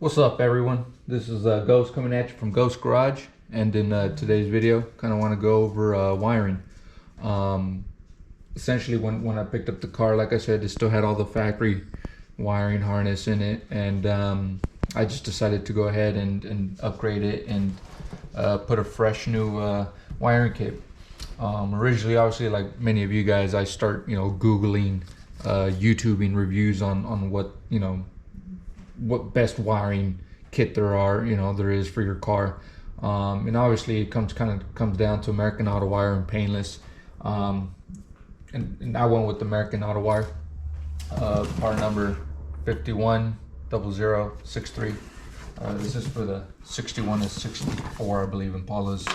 What's up, everyone? This is Ghost coming at you from Ghost Garage, and in today's video kind of want to go over wiring. Essentially when I picked up the car, like I said, it still had all the factory wiring harness in it, and I just decided to go ahead and upgrade it and put a fresh new wiring kit. Originally, obviously, like many of you guys, I start Googling, YouTubing reviews on what what best wiring kit there is for your car, and obviously it comes down to American AutoWire and painless, and I went with American AutoWire, part number 510063. This is for the 61 to 64, I believe, Impalas.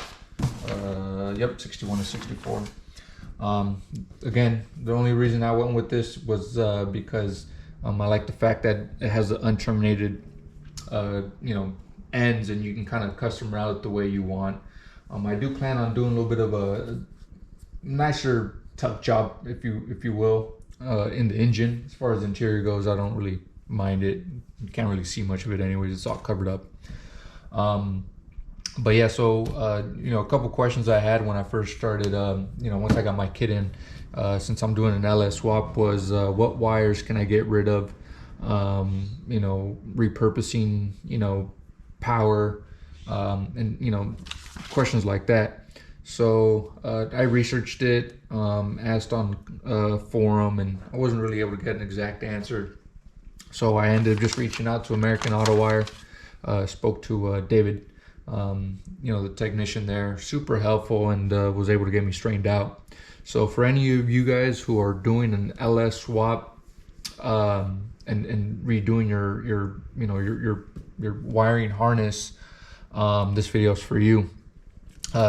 Yep, 61 to 64. Again, the only reason I went with this was because I like the fact that it has the unterminated ends, and you can kind of custom route it the way you want. I do plan on doing a little bit of a nicer tough job, if you will, in the engine. As far as the interior goes, I don't really mind it. You can't really see much of it anyways, it's all covered up. But yeah, so a couple questions I had when I first started, once I got my kit in, since I'm doing an LS swap, was what wires can I get rid of, repurposing, power, and questions like that. So I researched it, asked on a forum, and I wasn't really able to get an exact answer. So I ended up just reaching out to American AutoWire, spoke to David, the technician there, super helpful, and was able to get me straightened out. So for any of you guys who are doing an LS swap, and redoing your wiring harness, this video is for you.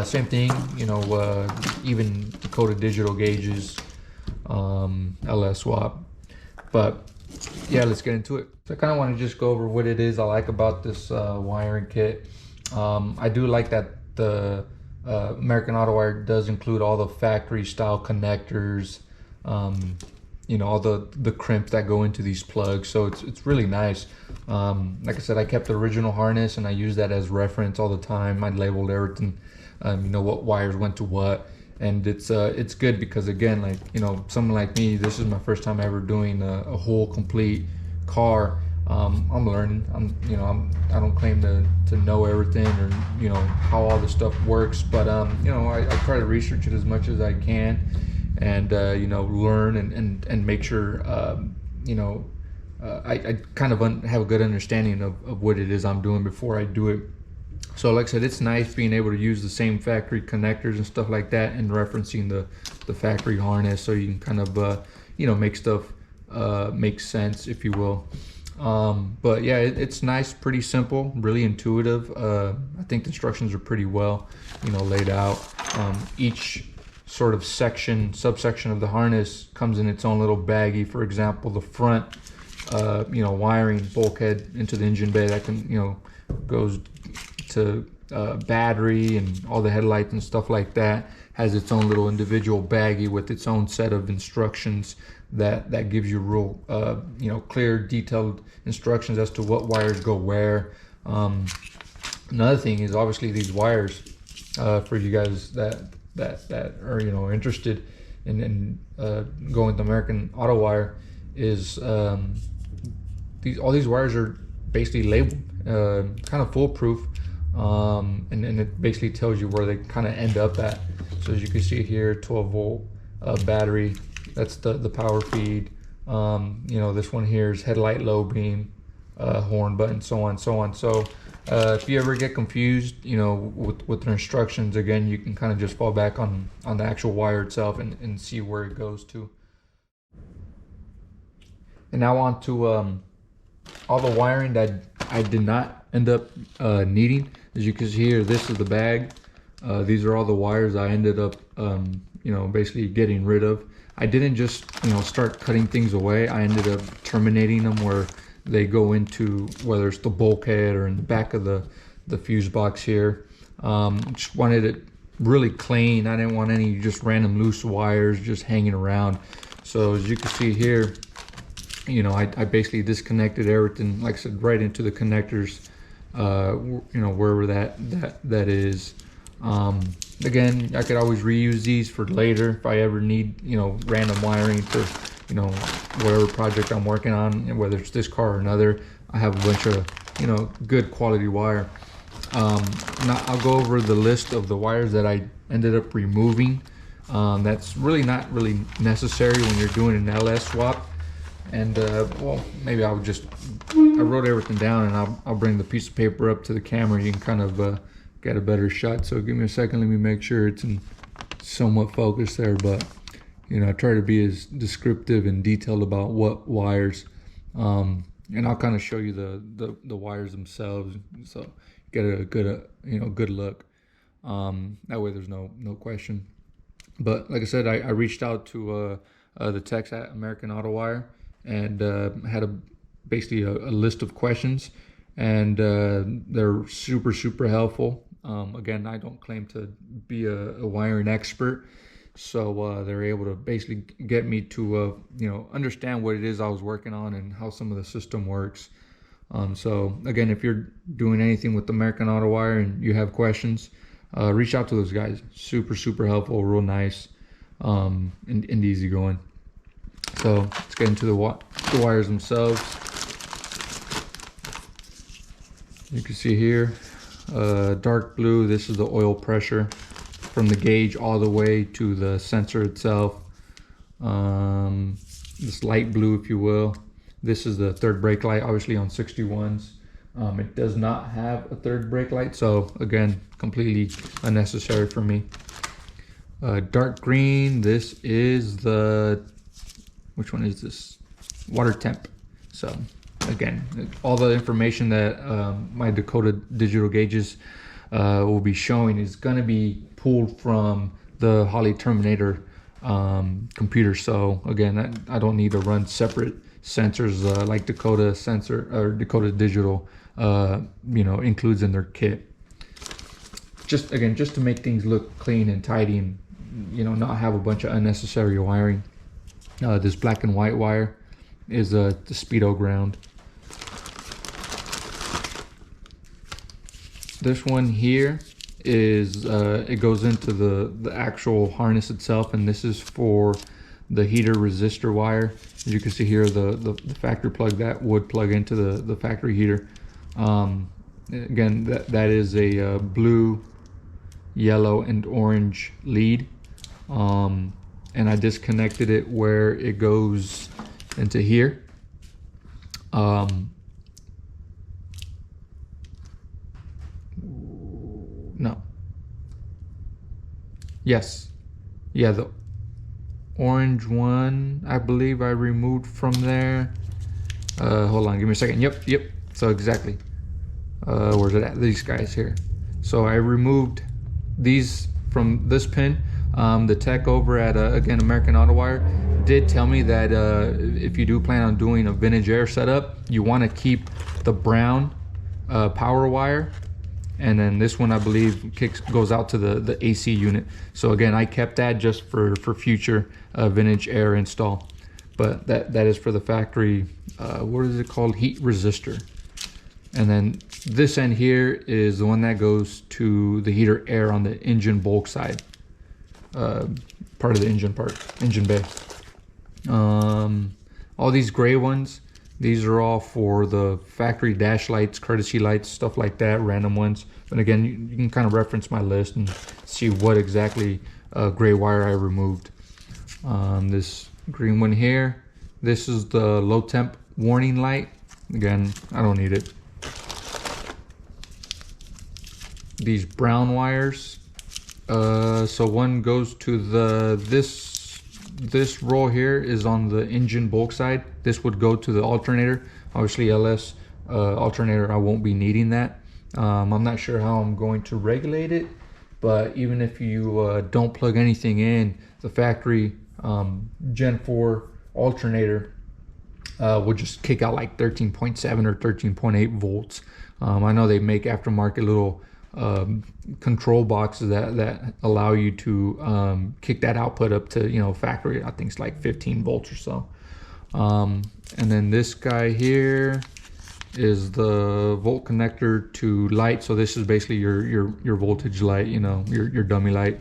Same thing, even Dakota Digital gauges, LS swap. But yeah, let's get into it. So I kind of want to just go over what it is I like about this wiring kit. I do like that the American AutoWire does include all the factory style connectors, all the crimps that go into these plugs, so it's really nice. Like I said, I kept the original harness and I use that as reference all the time. I labeled everything, what wires went to what, and it's good because, again, like someone like me, this is my first time ever doing a whole complete car. I'm learning. I don't claim to know everything, or how all this stuff works, but I try to research it as much as I can, and learn and make sure I kind of have a good understanding of what it is I'm doing before I do it. So like I said, it's nice being able to use the same factory connectors and stuff like that, and referencing the factory harness, so you can kind of make stuff make sense, if you will. But yeah, it's nice, pretty simple, really intuitive. I think the instructions are pretty well laid out. Each sort of subsection of the harness comes in its own little baggie. For example, the front wiring bulkhead into the engine bay, that can goes to battery and all the headlights and stuff like that, has its own little individual baggie with its own set of instructions that gives you real clear, detailed instructions as to what wires go where. Another thing is, obviously, these wires, for you guys that are interested in going with American AutoWire, is all these wires are basically labeled, kind of foolproof, and it basically tells you where they kind of end up at. So as you can see here, 12-volt battery, that's the power feed. This one here is headlight low beam, horn button, so on. So if you ever get confused with the instructions, again, you can kind of just fall back on the actual wire itself and see where it goes to. And now on to all the wiring that I did not end up needing. As you can see here, this is the bag. These are all the wires I ended up basically getting rid of. I didn't just start cutting things away. I ended up terminating them where they go into, whether it's the bulkhead or in the back of the fuse box here. Just wanted it really clean. I didn't want any just random loose wires just hanging around. So as you can see here, you know, I basically disconnected everything, like I said, right into the connectors, you know, wherever that is. Again, I could always reuse these for later if I ever need, you know, random wiring for, you know, whatever project I'm working on, whether it's this car or another. I have a bunch of, you know, good quality wire. Now I'll go over the list of the wires that I ended up removing. That's really not really necessary when you're doing an LS swap. And well, maybe I wrote everything down, and I'll bring the piece of paper up to the camera. You can kind of get a better shot. So give me a second, let me make sure it's in somewhat focus there. But you know, I try to be as descriptive and detailed about what wires, and I'll kind of show you the wires themselves, so get a good you know, good look. That way there's no question. But like I said, I reached out to the techs at American AutoWire, and had basically a list of questions, and they're super helpful. Again, I don't claim to be a wiring expert, so they're able to basically get me to you know, understand what it is I was working on and how some of the system works. So again, if you're doing anything with American AutoWire and you have questions, reach out to those guys. Super helpful, real nice, and easygoing. So let's get into the wires themselves. You can see here, dark blue, this is the oil pressure from the gauge all the way to the sensor itself. This light blue, if you will, this is the third brake light, obviously on 61s. It does not have a third brake light, so again, completely unnecessary for me. Dark green, this is the, which one is this? Water temp. So again, all the information that my Dakota Digital gauges will be showing is going to be pulled from the Holley Terminator computer. So again, I don't need to run separate sensors like Dakota sensor or Dakota Digital you know, includes in their kit. Just to make things look clean and tidy, and you know, not have a bunch of unnecessary wiring. This black and white wire is the speedo ground. This one here is it goes into the actual harness itself, and this is for the heater resistor wire. As you can see here, the factory plug that would plug into the factory heater. Again, that is a blue, yellow, and orange lead. And I disconnected it where it goes into here. No. Yes. Yeah, the orange one, I believe I removed from there. Hold on, give me a second. Yep. So exactly. Where's it at? These guys here. So I removed these from this pin. The tech over at again, American AutoWire did tell me that if you do plan on doing a vintage air setup, you want to keep the brown power wire, and then this one I believe goes out to the AC unit. So again, I kept that just for future vintage air install. But that is for the factory, what is it called? Heat resistor. And then this end here is the one that goes to the heater air on the engine bulk side. Part of the engine bay. All these gray ones, these are all for the factory dash lights, courtesy lights, stuff like that, random ones. But again, you can kind of reference my list and see what exactly gray wire I removed. This green one here, this is the low temp warning light. Again, I don't need it. These brown wires, so one goes to this roll here is on the engine bulk side. This would go to the alternator. Obviously LS alternator, I won't be needing that. I'm not sure how I'm going to regulate it, but even if you don't plug anything in, the factory Gen 4 alternator will just kick out like 13.7 or 13.8 volts. I know they make aftermarket little control boxes that allow you to kick that output up to, you know, factory, I think it's like 15 volts or so. And then this guy here is the volt connector to light. So this is basically your voltage light, you know, your dummy light.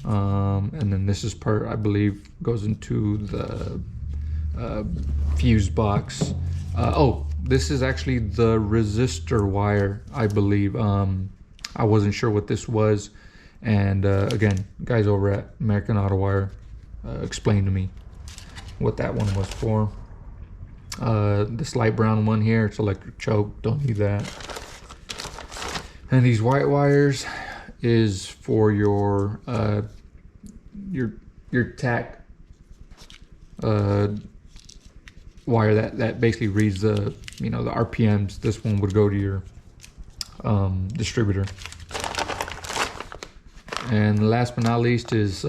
And then this is part, I believe, goes into the fuse box. Oh, this is actually the resistor wire, I believe. I wasn't sure what this was, and again, guys over at American AutoWire explained to me what that one was for. This light brown one here, it's electric choke, don't need that. And these white wires is for your tack wire that basically reads the, you know, the RPMs. This one would go to your distributor. And last but not least is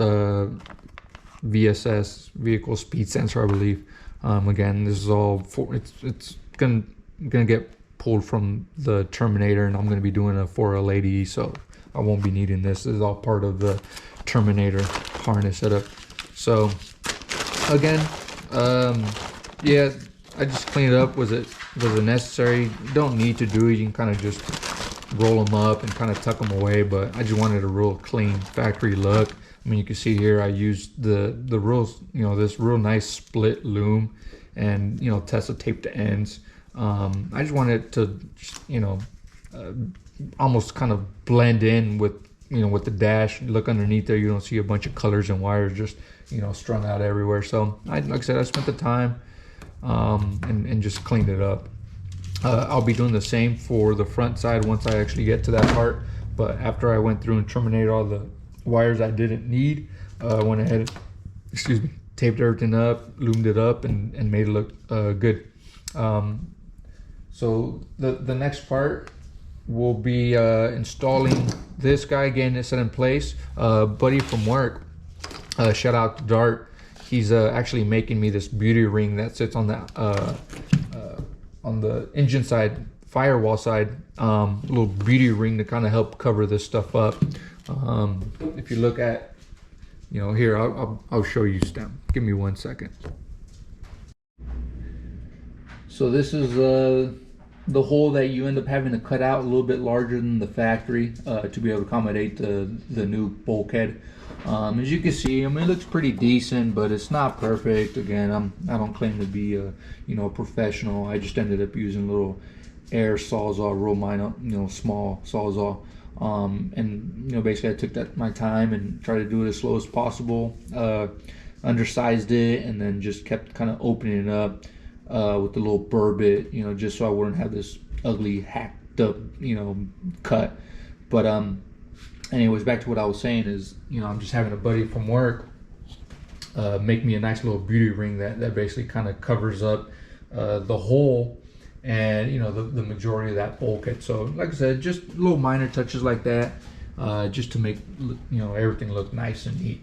VSS, vehicle speed sensor, I believe. Again, this is all for, it's gonna get pulled from the Terminator, and I'm gonna be doing a 4L80, so I won't be needing this. This is all part of the Terminator harness setup. So again, yeah, I just cleaned it up. Was it necessary? You don't need to do it. You can kind of just roll them up and kind of tuck them away, but I just wanted a real clean factory look. I mean, you can see here I used the real, you know, this real nice split loom, and, you know, Tesla taped the ends. I just wanted it to, you know, almost kind of blend in with, you know, with the dash. Look underneath there, you don't see a bunch of colors and wires just, you know, strung out everywhere. So like I said, I spent the time and just cleaned it up. I'll be doing the same for the front side once I actually get to that part. But after I went through and terminated all the wires I didn't need, I went ahead, excuse me, taped everything up, loomed it up, and made it look good. So the next part will be installing this guy, getting it set in place. Buddy from work, shout out to Dart, he's actually making me this beauty ring that sits on the engine side, firewall side, little beauty ring to kind of help cover this stuff up. If you look at, you know, here, I'll show you stem. Give me 1 second. So this is the hole that you end up having to cut out a little bit larger than the factory to be able to accommodate the new bulkhead. As you can see, I mean, it looks pretty decent, but it's not perfect. Again, I don't claim to be a, you know, a professional. I just ended up using a little air sawzall, real minor, you know, small sawzall. And, you know, basically I took my time and tried to do it as slow as possible. Undersized it, and then just kept kind of opening it up with the little burr bit, you know, just so I wouldn't have this ugly hacked up, you know, cut. But anyways, back to what I was saying is, you know, I'm just having a buddy from work make me a nice little beauty ring that basically kind of covers up the hole and, you know, the majority of that bulkhead. So like I said, just little minor touches like that, just to make, you know, everything look nice and neat.